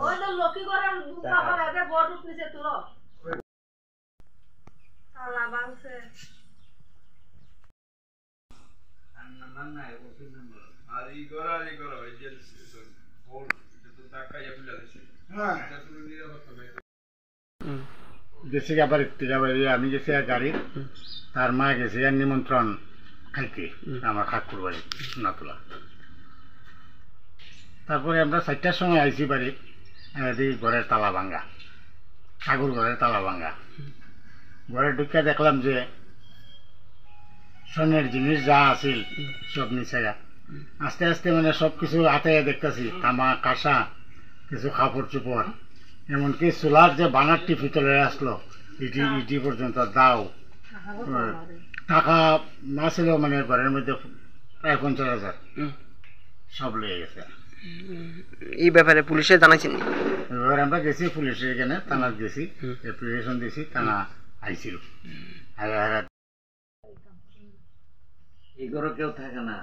ওই তো লক্ষ্মী করার দুপা করে দে বড় উঠছে তুলো তালা ভাঙছে না ওই নাম্বার আর ই করা ওই যে বল এটা তো টাকা ইয়া দিছে হ্যাঁ এটা পুরো নিরাপত্তা ভাই গেছি আবার আমি গেছি গাড়ি তার মা গেছে আর নিমন্ত্রণ খাইতে আমার খাকুর বাড়ি সোনাতলা তারপরে আমরা 4টার সময় আইছি বাড়ি দেখি ঘরের তালা ভাঙ্গা ঠাকুর ঘরের তালা ভাঙ্গা ঘরে ঢুকে দেখলাম যে স্বর্ণের জিনিস যা আছিল সব নিচে আস্তে আস্তে মানে সব কিছু হাতে দেখতেছি তামা কাঁসা কিছু কাপড় চোপড় এমনকি চুলার যে বানারটি ভিতরে আসলো ইটি পর্যন্ত দাও টাকা না ছিল মানে ঘরের মধ্যে প্রায় 50,000 সব লেগে গেছে। এই ব্যাপারে পুলিশে জানাইছেন? এবার আমরা গেছি পুলিশের এখানে থানা গেছি অ্যাপ্লিকেশন দিয়েছি থানা আইছিল এই ঘরে কেউ থাকে না